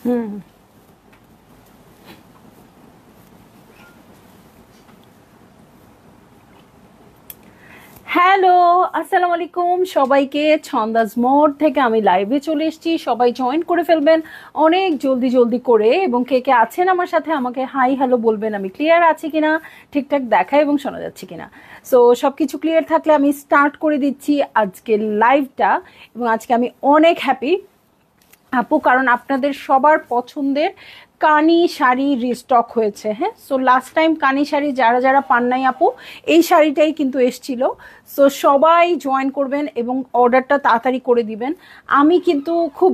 হুম। Hello, আসসালামু আলাইকুম সবাইকে। ছন্দাজ মোড থেকে আমি লাইভে চলে এসেছি, সবাই জয়েন করে ফেলবেন অনেক জলদি জলদি করে। এবং কে কে আছেন আমার সাথে আমাকে হাই হ্যালো বলবেন, আমি ক্লিয়ার আছি কিনা, ঠিকঠাক দেখা এবং শোনা যাচ্ছে কিনা। সো সব কিছু ক্লিয়ার থাকলে আমি স্টার্ট করে দিচ্ছি আজকের লাইভটা। এবং আজকে আমি অনেক হ্যাপি আপু, কারণ আপনাদের সবার পছন্দের কানি শাড়ি রিস্টক হয়েছে। হ্যাঁ, সো লাস্ট টাইম কানি শাড়ি যারা যারা পান নাই আপু, এই শাড়িটাই কিন্তু এসছিল। সো সবাই জয়েন করবেন এবং অর্ডারটা তাড়াতাড়ি করে দিবেন। আমি কিন্তু খুব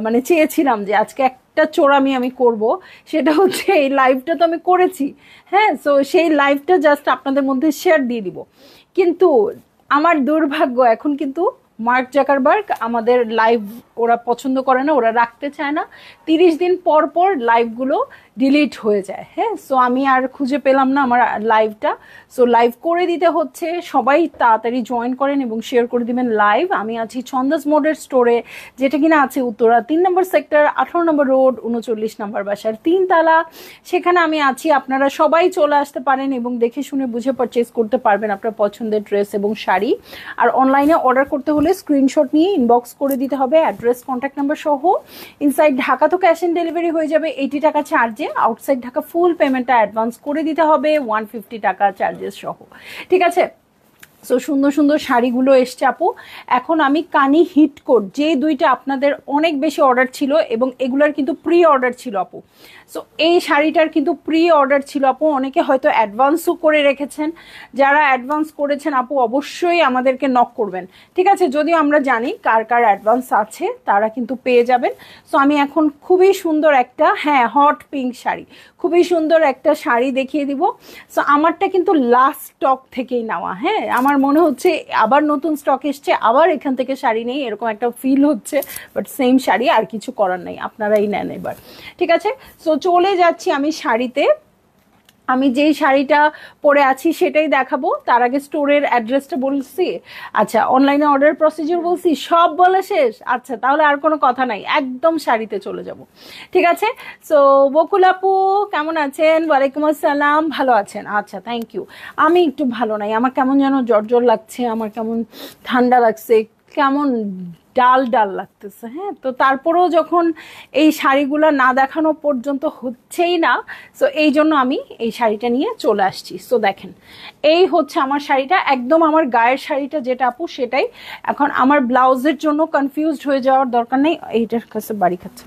মানে চেয়েছিলাম যে আজকে একটা চোরামি আমি করব, সেটা হচ্ছে এই লাইভটা তো আমি করেছি। হ্যাঁ, সো সেই লাইভটা জাস্ট আপনাদের মধ্যে শেয়ার দিয়ে দিব। কিন্তু আমার দুর্ভাগ্য, এখন কিন্তু মার্ক জাকারবার্গ আমাদের লাইভ ওরা পছন্দ করে না, ওরা রাখতে চায় না। 30 দিন পর পর লাইভগুলো ডিলিট হয়ে যায়। হ্যাঁ, সো আমি আর খুঁজে পেলাম না আমার লাইভটা। সো লাইভ করে দিতে হচ্ছে, সবাই তাড়াতাড়ি জয়েন করেন এবং শেয়ার করে দিবেন লাইভ। আমি আছি ছন্দাজ মোডের স্টোরে, যেটা কিনা আছে উত্তরা 3 নম্বর সেক্টর, 18 নম্বর রোড, 39 নম্বর বাসার 3 তলা। সেখানে আমি আছি, আপনারা সবাই চলে আসতে পারেন এবং দেখে শুনে বুঝে পারচেস করতে পারবেন আপনার পছন্দের ড্রেস এবং শাড়ি। আর অনলাইনে অর্ডার করতে হলে স্ক্রিনশট নিয়ে ইনবক্স করে দিতে হবে, অ্যাড্রেস কন্ট্যাক্ট নাম্বার সহ। ইনসাইড ঢাকা তো ক্যাশ অন ডেলিভারি হয়ে যাবে 80 টাকা চার্জে। আউটসাইড ঢাকা ফুল পেমেন্টটা অ্যাডভান্স করে দিতে হবে 150 টাকা চার্জেস সহ। ঠিক আছে। সো সুন্দর সুন্দর শাড়িগুলো এসছে আপু। এখন আমি কানি হিট কোট, যে দুইটা আপনাদের অনেক বেশি অর্ডার ছিল এবং এগুলার কিন্তু প্রি অর্ডার ছিল আপু। সো এই শাড়িটার কিন্তু প্রি অর্ডার ছিল আপু, অনেকে হয়তো অ্যাডভান্সও করে রেখেছেন। যারা অ্যাডভান্স করেছেন আপু অবশ্যই আমাদেরকে নক করবেন। ঠিক আছে, যদিও আমরা জানি কার কার অ্যাডভান্স আছে, তারা কিন্তু পেয়ে যাবেন। সো আমি এখন খুবই সুন্দর একটা, হ্যাঁ, হট পিঙ্ক শাড়ি, খুবই সুন্দর একটা শাড়ি দেখিয়ে দিব। সো আমারটা কিন্তু লাস্ট স্টক থেকেই নেওয়া। হ্যাঁ, আমার মনে হচ্ছে আবার নতুন স্টক এসছে, আবার এখান থেকে শাড়ি নেই, এরকম একটা ফিল হচ্ছে। বাট সেম শাড়ি, আর কিছু করার নেই, আপনারাই নেন এবার। ঠিক আছে, সো চলে যাচ্ছি আমি শাড়িতে। আমি যেই শাড়িটা পরে আছি সেটাই দেখাবো, তার আগে স্টোরের অ্যাড্রেসটা বলছি। আচ্ছা, অনলাইনে অর্ডার প্রসিডিউর বলছি, সব বলা শেষ। আচ্ছা, তাহলে আর কোনো কথা নাই, একদম শাড়িতে চলে যাব। ঠিক আছে। সো বকুল আপু কেমন আছেন? ওয়ালাইকুম আসসালাম, ভালো আছেন? আচ্ছা, থ্যাংক ইউ। আমি একটু ভালো নাই, আমার কেমন যেন জ্বর জ্বর লাগছে, আমার কেমন ঠান্ডা লাগছে, কেমন ডাল ডাল লাগতেছে। হ্যাঁ, তো তারপরেও যখন এই শাড়িগুলো না দেখানো পর্যন্ত হচ্ছেই না, সো এই জন্য আমি এই শাড়িটা নিয়ে চলে আসছি। সো দেখেন, এই হচ্ছে আমার শাড়িটা, একদম আমার গায়ের শাড়িটা যেটা আপু সেটাই। এখন আমার ব্লাউজের জন্য কনফিউজড হয়ে যাওয়ার দরকার নেই, এইটার কাছে বাড়ি খাচ্ছে,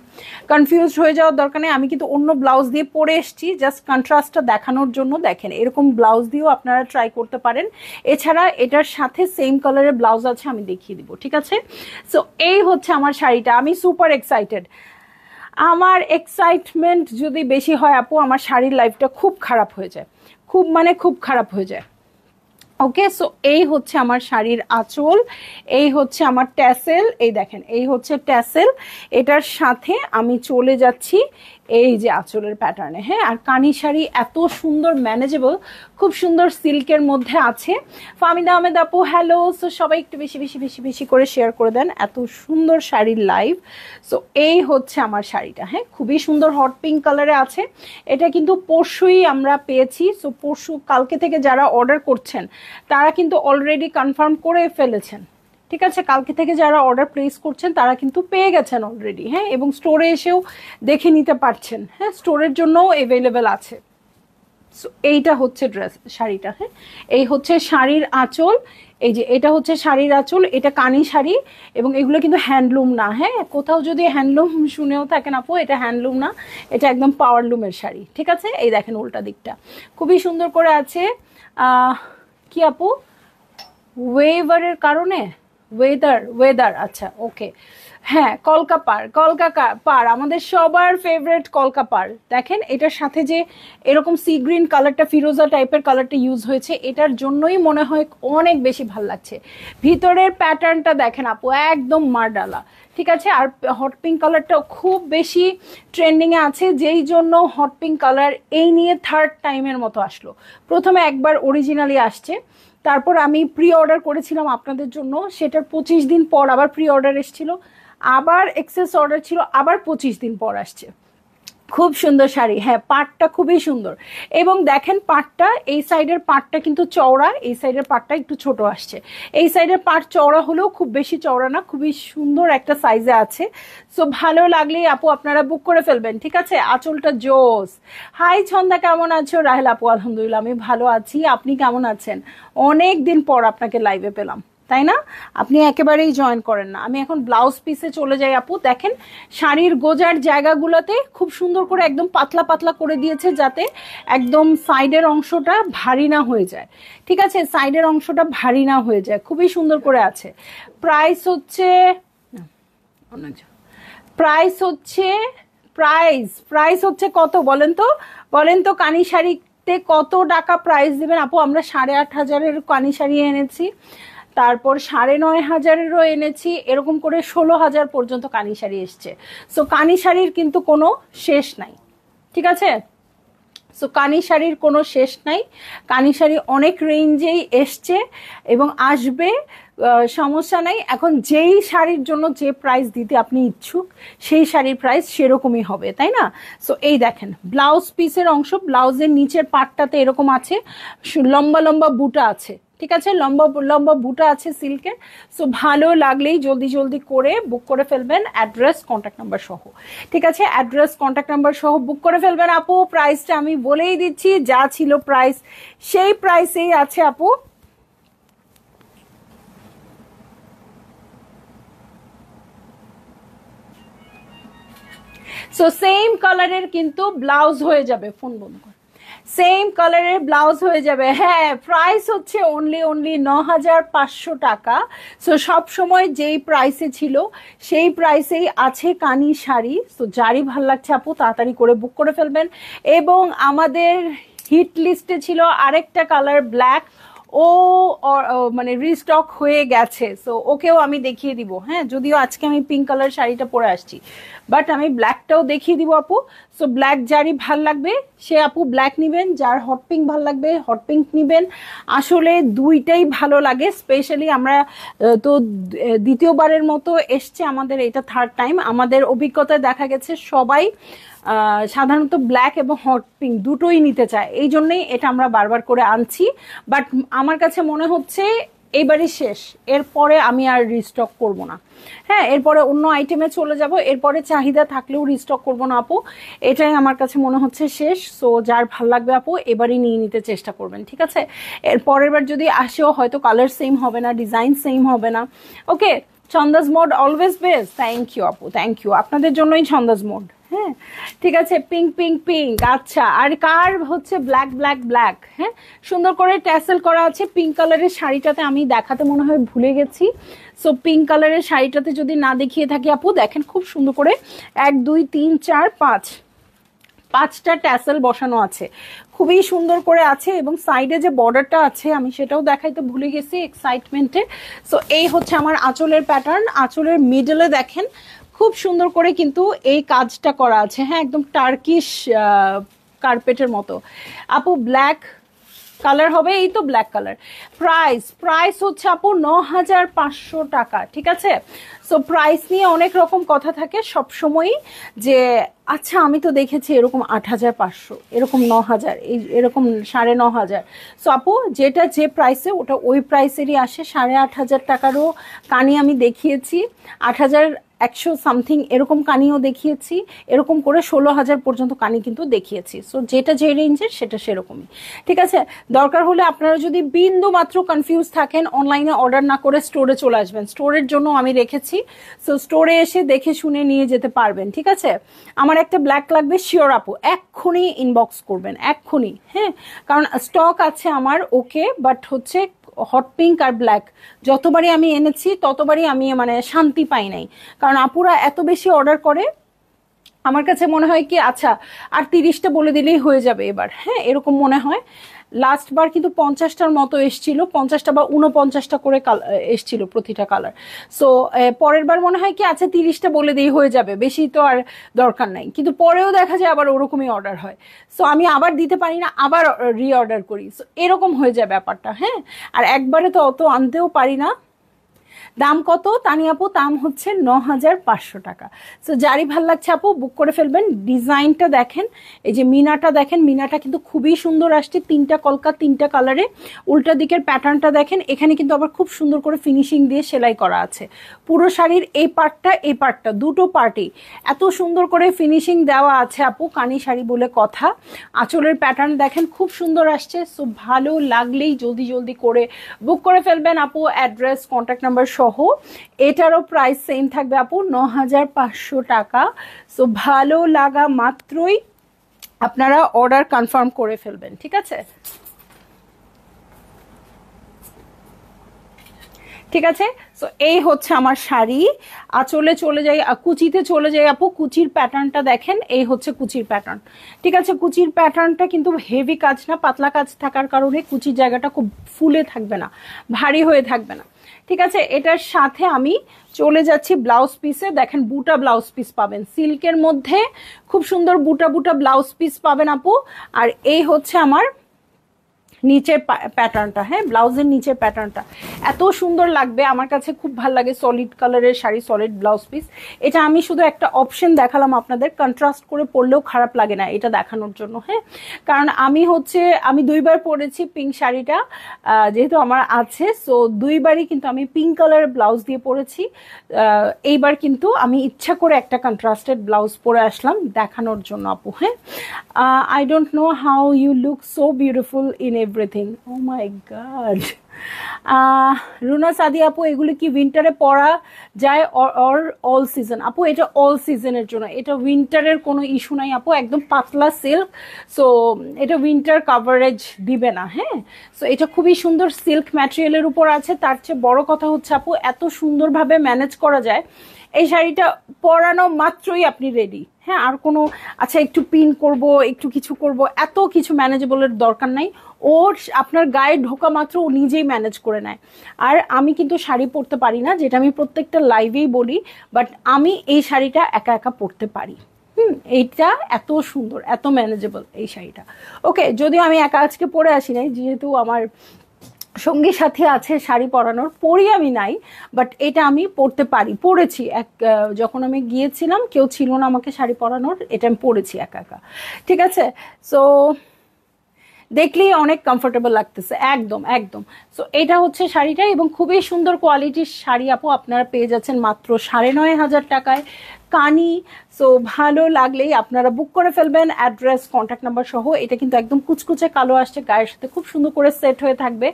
কনফিউজড হয়ে যাওয়ার দরকার নেই। আমি কিন্তু অন্য ব্লাউজ দিয়ে পরে এসেছি জাস্ট কন্ট্রাস্টটা দেখানোর জন্য। দেখেন, এরকম ব্লাউজ দিয়েও আপনারা ট্রাই করতে পারেন। এছাড়া এটার সাথে সেম কালারের ব্লাউজ আছে, আমি দেখিয়ে দিব। ঠিক আছে। সো এই হচ্ছে আমার শাড়িটা, আমি সুপার এক্সাইটেড। আমার এক্সাইটমেন্ট যদি বেশি হয় আপু, আমার শাড়ির লাইফটা খুব খারাপ হয়ে যায়, খুব মানে খুব খারাপ হয়ে যায়। ওকে, সো এই হচ্ছে আমার শাড়ির আঁচল, এই হচ্ছে আমার ট্যাসেল, এই দেখেন এই হচ্ছে ট্যাসেল। এটার সাথে আমি চলে যাচ্ছি এই যে আঁচলের প্যাটার্নে। হ্যাঁ, আর কানি শাড়ি এত সুন্দর ম্যানেজেবল, খুব সুন্দর সিল্কের মধ্যে আছে। ফাহমিদা আহমেদ আপু হ্যালো। সো সবাই একটু বেশি বেশি বেশি বেশি করে শেয়ার করে দেন, এত সুন্দর শাড়ির লাইভ। সো এই হচ্ছে আমার শাড়িটা। হ্যাঁ, খুবই সুন্দর হট পিঙ্ক কালারে আছে। এটা কিন্তু পরশুই আমরা পেয়েছি। সো পরশু, কালকে থেকে যারা অর্ডার করছেন তারা কিন্তু অলরেডি কনফার্ম করে ফেলেছেন। ঠিক আছে, কালকে থেকে যারা অর্ডার প্লেস করছেন তারা কিন্তু পেয়ে গেছেন অলরেডি। হ্যাঁ, এবং স্টোরে এসেও দেখে নিতে পারছেন। হ্যাঁ, স্টোরের জন্যও অ্যাভেলেবেল আছে। সো এইটা হচ্ছে ড্রেস শাড়িটা। হ্যাঁ, এই হচ্ছে শাড়ির আঁচল। এই যে এটা হচ্ছে শাড়ির আঁচল, এটা কানি শাড়ি এবং এগুলো কিন্তু হ্যান্ডলুম না। হ্যাঁ, কোথাও যদি হ্যান্ডলুম শুনেও থাকেন আপু, এটা হ্যান্ডলুম না, এটা একদম পাওয়ারলুমের শাড়ি। ঠিক আছে, এই দেখেন উল্টা দিকটা খুবই সুন্দর করে আছে। কি আপু, ওয়েভারের কারণে, ওয়েদার, আচ্ছা ওকে। হ্যাঁ, কলকাপার, কলকাপার আমাদের সবার ফেভারিট কলকাপার। দেখেন এটার সাথে যে এরকম সি গ্রিন কালারটা, ফিরোজা টাইপের কালারটা ইউজ হয়েছে, এটার জন্যই মনে হয় অনেক বেশি ভাল লাগছে। ভিতরের প্যাটার্নটা দেখেন আপু, একদম মারডালা। ঠিক আছে, আর হট পিঙ্ক কালারটাও খুব বেশি ট্রেন্ডিংয়ে আছে, যেই জন্য হট পিঙ্ক কালার এই নিয়ে থার্ড টাইমের মতো আসলো। প্রথমে একবার অরিজিনালি আসছে, তারপর আমি প্রি অর্ডার করেছিলাম আপনাদের জন্য, সেটার 25 দিন পর আবার প্রি অর্ডার এসেছিল। আবার এক্সেস অর্ডার ছিল, আবার 25 দিন পর আসছে। খুব সুন্দর শাড়ি, হ্যাঁ পাটটা খুবই সুন্দর। এবং দেখেন পাটটা, এই সাইডের পাটটা কিন্তু চওড়া, এই সাইডের পাটটা একটু ছোট আসছে। এই সাইডের পাট চওড়া হলেও খুব বেশি চওড়া না, খুবই সুন্দর একটা সাইজে আছে। সো ভালো লাগলেই আপু আপনারা বুক করে ফেলবেন, ঠিক আছে। আঁচলটা জোস। হাই ছন্দা, কেমন আছো? রাহেল আপু আলহামদুলিল্লাহ আমি ভালো আছি, আপনি কেমন আছেন? অনেক দিন পর আপনাকে লাইভে পেলাম, তাই না? আপনি একেবারেই জয়েন করেন না। আমি এখন ব্লাউজ পিসে চলে যাই আপু। দেখেন শাড়ির গোজার জায়গাগুলোতে খুব সুন্দর করে একদম পাতলা পাতলা করে দিয়েছে, যাতে একদম সাইডের অংশটা ভারী না হয়ে যায়, ঠিক আছে, সাইডের অংশটা ভারী না হয়ে যায়, খুবই সুন্দর করে আছে। প্রাইস হচ্ছে প্রাইস হচ্ছে প্রাইস হচ্ছে কত বলেন তো? বলেন তো কানি শাড়িতে কত টাকা প্রাইস দিবেন আপু? আমরা 8,500-এর কানি শাড়ি এনেছি, তারপর 9,500-এরও এনেছি, এরকম করে 16,000 পর্যন্ত কানি শাড়ি এসছে। সো কানি শাড়ির কিন্তু কোনো শেষ নাই, ঠিক আছে। সো কানি শাড়ির কোনো শেষ নাই, কানি শাড়ি অনেক রেঞ্জেই এসছে এবং আসবে, সমস্যা নাই। এখন যেই শাড়ির জন্য যে প্রাইস দিতে আপনি ইচ্ছুক, সেই শাড়ির প্রাইস সেরকমই হবে, তাই না? সো এই দেখেন ব্লাউজ পিসের অংশ, ব্লাউজের নিচের পাটটাতে এরকম আছে, লম্বা লম্বা বুটা আছে, ঠিক আছে, লম্বা লম্বা বুটা আছে সিল্কের। সো ভালো লাগলেই জলদি জলদি করে বুক করে ফেলবেন, অ্যাড্রেস কন্ট্যাক্ট নাম্বার সহ, ঠিক আছে, অ্যাড্রেস কন্ট্যাক্ট নাম্বার সহ বুক করে ফেলবেন আপু। প্রাইসটা আমি বলেই দিচ্ছি, যা ছিল প্রাইস সেই প্রাইসেই আছে আপু। সো সেম কালারের কিন্তু ব্লাউজ হয়ে যাবে, ফোন বন্ধ কর, সেম কালারের ব্লাউজ হয়ে যাবে। হ্যাঁ প্রাইস হচ্ছে অনলি 9,500 টাকা। সো সব সময় যেই প্রাইসে ছিল সেই প্রাইসেই আছে কানি শাড়ি। সো যারই ভাল লাগছে আপু তাড়াতাড়ি করে বুক করে ফেলবেন। এবং আমাদের হিট লিস্টে ছিল আরেকটা কালার ব্ল্যাক, ও মানে রিস্টক হয়ে গেছে। সো ওকেও আমি দেখিয়ে দিব, হ্যাঁ যদিও আজকে আমি পিঙ্ক কালার শাড়িটা পরে আসছি, বাট আমি ব্ল্যাকটাও দেখিয়ে দিব আপু। সো ব্ল্যাক যারই ভাল লাগবে সে আপু ব্ল্যাক নিবেন, যার হট পিঙ্ক ভাল লাগবে হট পিঙ্ক নিবেন। আসলে দুইটাই ভালো লাগে, স্পেশালি আমরা তো দ্বিতীয়বারের মতো এসছে আমাদের, এটা থার্ড টাইম। আমাদের অভিজ্ঞতায় দেখা গেছে সবাই সাধারণত ব্ল্যাক এবং হট পিঙ্ক দুটোই নিতে চায়, এই জন্যই এটা আমরা বারবার করে আনছি। বাট আমার কাছে মনে হচ্ছে এইবারই শেষ, এরপরে আমি আর রিস্টক করব না। হ্যাঁ এরপরে অন্য আইটেমে চলে যাব, এরপরে চাহিদা থাকলেও রিস্টক করব না আপু, এটাই আমার কাছে মনে হচ্ছে শেষ। সো যার ভাল লাগবে আপু এবারই নিয়ে নিতে চেষ্টা করবেন, ঠিক আছে। এর পরের বার যদি আসেও হয়তো কালার সেম হবে না, ডিজাইন সেম হবে না। Okay, Chhondas mode always best. Thank you আপু, থ্যাংক ইউ, আপনাদের জন্যই ছন্দাস মোড। হ্যাঁ ঠিক আছে, পিঙ্ক পিঙ্ক পিঙ্ক, আচ্ছা। আর কার হচ্ছে ব্ল্যাক ব্ল্যাক ব্ল্যাক? হ্যাঁ সুন্দর করে ট্যাসেল করা আছে পিঙ্ক কালারের শাড়িটাতে, আমি দেখাতে মনে হয় ভুলে গেছি। সো পিঙ্ক কালারের শাড়িটাতে যদি না দেখিয়ে থাকি আপু, দেখেন খুব সুন্দর করে 1 2 3 4 5 5টা ট্যাসেল বসানো আছে, খুবই সুন্দর করে আছে। এবং সাইডে যে বর্ডারটা আছে আমি সেটাও দেখাইতে ভুলে গেছি এক্সাইটমেন্টে। সো এই হচ্ছে আমার আঁচলের প্যাটার্ন, আঁচলের মিডলে দেখেন খুব সুন্দর করে কিন্তু এই কাজটা করা আছে, হ্যাঁ একদম টার্কিশ কার্পেটের মতো। আপু ব্ল্যাক কালার হবে, এই তো ব্ল্যাক কালার। প্রাইস হচ্ছে আপু 9,500 টাকা, ঠিক আছে। সো প্রাইস নিয়ে অনেক রকম কথা থাকে সব সময়ই, যে আচ্ছা আমি তো দেখেছি এরকম 8,500, এরকম 9,000, এরকম 9,500। সো আপু যেটা যে প্রাইসে ওটা ওই প্রাইসেরই আসে। 8,500 টাকারও কানি আমি দেখিয়েছি, 8,100 সামথিং এরকম কানিও দেখিয়েছি, এরকম করে 16,000 পর্যন্ত কানি কিন্তু দেখিয়েছি। সো যেটা যে রেঞ্জের সেটা সেরকমই, ঠিক আছে। দরকার হলে আপনারা যদি বিন্দু মাত্র কনফিউজ থাকেন, অনলাইনে অর্ডার না করে স্টোরে চলে আসবেন, স্টোরের জন্য আমি রেখেছি। সো স্টোরে এসে দেখে শুনে নিয়ে যেতে পারবেন, ঠিক আছে। আমার একটা ব্ল্যাক লাগবে, শিওর আপু এক্ষুনি ইনবক্স করবেন, এক্ষুনি, হ্যাঁ কারণ স্টক আছে আমার। ওকে, বাট হচ্ছে হট পিঙ্ক আর ব্ল্যাক যতবারই আমি এনেছি ততবারই আমি মানে শান্তি পাই নাই, কারণ আপুরা এত বেশি অর্ডার করে। আমার কাছে মনে হয় কি আচ্ছা আর 30টা বলে দিলেই হয়ে যাবে এবার, হ্যাঁ এরকম মনে হয়। লাস্ট বার কিন্তু 50টার মতো এসছিল, 50টা বা 49টা করে এসছিল প্রতিটা কালার। সো পরের বার মনে হয় কি আচ্ছা 30টা বলে দিয়ে হয়ে যাবে, বেশি তো আর দরকার নাই, কিন্তু পরেও দেখা যায় আবার ওরকমই অর্ডার হয়। সো আমি আবার দিতে পারি না, আবার রিঅর্ডার করি, সো এরকম হয়ে যায় ব্যাপারটা। হ্যাঁ আর একবারে তো অত আনতেও পারি না। দাম কত তানি আপু? দাম হচ্ছে 9500 টাকা। সো যারই ভাল লাগছে আপু বুক করে ফেলবেন। ডিজাইনটা দেখেন, এই যে মিনাটা দেখেন, মিনাটা কিন্তু খুবই সুন্দর আসছে, 3টা কলকা 3টা কালারে। উল্টা দিকের প্যাটার্নটা দেখেন, এখানে কিন্তু আবার খুব সুন্দর করে ফিনিশিং দিয়ে সেলাই করা আছে। পুরো শাড়ির এই পার্টটা দুটো পার্টি এত সুন্দর করে ফিনিশিং দেওয়া আছে আপু, কানি শাড়ি বলে কথা। আঁচলের প্যাটার্ন দেখেন খুব সুন্দর আসছে। সো ভালো লাগলেই জলদি জলদি করে বুক করে ফেলবেন আপু, অ্যাড্রেস কন্ট্যাক্ট নাম্বার সহ। এটারও প্রাইস সেম থাকবে আপু, 9500 টাকা। সো ভালো লাগা মাত্রই আপনারা অর্ডার কনফার্ম করে ফেলবেন, ঠিক আছে? ঠিক আছে। সো এই হচ্ছে আমার শাড়ি। আঁচলে চলে যাই, কুচিতে চলে যাই আপু। কুচির প্যাটার্নটা দেখেন, এই হচ্ছে কুচির প্যাটার্ন। ঠিক আছে, কুচির প্যাটার্নটা কিন্তু হেভি কাজ না, পাতলা কাজ থাকার কারণে কুচির জায়গাটা খুব ফুলে থাকবে না, ভারী হয়ে থাকবে না। ঠিক আছে, এটার সাথে আমি চলে যাচ্ছি ব্লাউজ পিসে। দেখেন বুটা ব্লাউজ পিস পাবেন সিল্কের মধ্যে, খুব সুন্দর বুটা বুটা ব্লাউজ পিস পাবেন আপু। আর এই হচ্ছে আমার নিচের প্যাটার্নটা, হ্যাঁ ব্লাউজের নিচের প্যাটার্নটা এত সুন্দর লাগবে, আমার কাছে খুব ভালো লাগে। সলিড কালারের শাড়ি, সলিড ব্লাউজ পিস। এটা আমি শুধু একটা অপশন দেখালাম আপনাদের, কন্ট্রাস্ট করে পরলেও খারাপ লাগে না এটা দেখানোর জন্য, হ্যাঁ। কারণ আমি 2বার পরেছি পিঙ্ক শাড়িটা, যেহেতু আমার আছে। সো 2বারই কিন্তু আমি পিঙ্ক কালারের ব্লাউজ দিয়ে পরেছি। এইবার কিন্তু আমি ইচ্ছা করে একটা কন্ট্রাস্টেড ব্লাউজ পরে আসলাম দেখানোর জন্য আপু, হ্যাঁ। I don't know how you look so beautiful in everything. Oh my God. Runa Sadi আপু, এগুলি কি উইন্টারে পরা যায় অর অল সিজন? আপু এটা অল সিজনের জন্য, এটা উইন্টারের কোনো ইস্যু নাই আপু, একদম পাতলা সিল্ক। সো এটা উইন্টার কাভারেজ দিবে না, হ্যাঁ। সো এটা খুবই সুন্দর সিল্ক ম্যাটেরিয়ালের উপর আছে। তার চেয়ে বড় কথা হচ্ছে আপু, এত সুন্দরভাবে ম্যানেজ করা যায়। এই শাড়িটা পরানো মাত্রই আপনি রেডি, হ্যাঁ। আর কোনো আচ্ছা একটু পিন করব, একটু কিছু করব, এত কিছু ম্যানেজেবলের দরকার নাই। ওর আপনার গায়ে ঢোকা মাত্র ও নিজেই ম্যানেজ করে নেয়। আর আমি কিন্তু শাড়ি পরতে পারি না, যেটা আমি প্রত্যেকটা লাইভেই বলি, বাট আমি এই শাড়িটা একা একা পরতে পারি। এইটা এত সুন্দর, এত ম্যানেজেবল এই শাড়িটা। ওকে, যদিও আমি একা আজকে পরে আসি নাই, যেহেতু আমার সঙ্গী সাথী আছে শাড়ি পরানোর, পরি আমি নাই, বাট এটা আমি পরতে পারি, পরেছি। যখন আমি গিয়েছিলাম কেউ ছিল না আমাকে শাড়ি পরানোর, এটা আমি পরেছি একা একা। ঠিক আছে, সো দেখলেই অনেক কমফোর্টেবল লাগতেছে, একদম একদম। সো এটা হচ্ছে শাড়িটা, এবং খুবই সুন্দর কোয়ালিটির শাড়ি আপু, আপনারা পেয়ে যাচ্ছেন মাত্র 9500 টাকায় কানি। সো ভালো লাগলেই আপনারা বুক করে ফেলবেন, অ্যাড্রেস কন্ট্যাক্ট নাম্বার সহ। এটা কিন্তু একদম কুচকুচে কালো আসছে, গায়ের সাথে খুব সুন্দর করে সেট হয়ে থাকবে।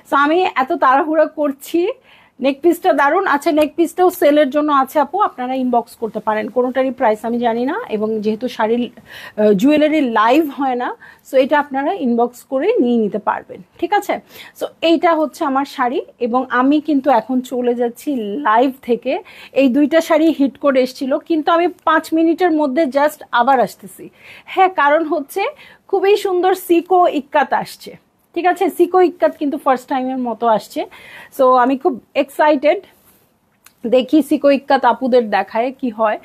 সো আমি এত তাড়াহুড়া করছি। নেক পিসটা দারুণ। আচ্ছা, নেক পিসটাও সেলের জন্য আছে আপু, আপনারা ইনবক্স করতে পারেন। কোনোটারই প্রাইস আমি জানি না, এবং যেহেতু শাড়ির জুয়েলারি লাইভ হয় না, সো এটা আপনারা ইনবক্স করে নিয়ে নিতে পারবেন, ঠিক আছে। সো এইটা হচ্ছে আমার শাড়ি, এবং আমি কিন্তু এখন চলে যাচ্ছি লাইভ থেকে। এই 2টা শাড়ি হিট করে এসেছিল, কিন্তু আমি 5 মিনিটের মধ্যে জাস্ট আবার আসতেছি, হ্যাঁ। কারণ হচ্ছে খুবই সুন্দর সিকো ইক্কাত আসছে, ঠিক আছে। সিকো ইক্কাত কিন্তু ফার্স্ট টাইমের মতো আসছে। সো আমি খুব এক্সাইটেড, দেখি সিকো ইক্কাত আপুদের দেখায় কি হয়।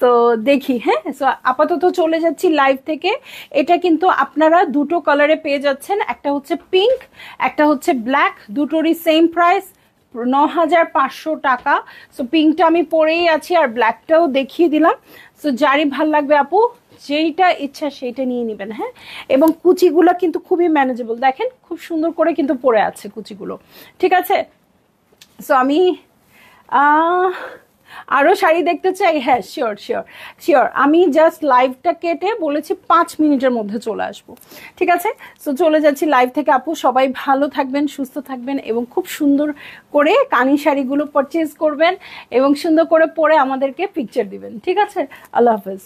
তো দেখি, হ্যাঁ। সো আপাতত চলে যাচ্ছি লাইভ থেকে। এটা কিন্তু আপনারা দুটো কালারে পেয়ে যাচ্ছেন, একটা হচ্ছে পিঙ্ক, একটা হচ্ছে ব্ল্যাক, দুটোরই সেম প্রাইস 9500 টাকা। সো পিঙ্কটা আমি পরেই আছি, আর ব্ল্যাকটাও দেখিয়ে দিলাম। সো যারই ভাল লাগবে আপু, যেইটা ইচ্ছা সেইটা নিয়ে নেবেন, হ্যাঁ। এবং কুচিগুলো কিন্তু খুবই ম্যানেজেবল, দেখেন খুব সুন্দর করে কিন্তু পরে আছে কুচিগুলো, ঠিক আছে। সো আমি আরও শাড়ি দেখতে চাই, হ্যাঁ শিওর শিওর শিওর। আমি জাস্ট লাইভটা কেটে বলেছি 5 মিনিটের মধ্যে চলে আসবো, ঠিক আছে। সো চলে যাচ্ছি লাইভ থেকে আপু। সবাই ভালো থাকবেন, সুস্থ থাকবেন, এবং খুব সুন্দর করে কানি শাড়িগুলো পারচেজ করবেন, এবং সুন্দর করে পরে আমাদেরকে পিকচার দিবেন, ঠিক আছে। আল্লাহ হাফেজ।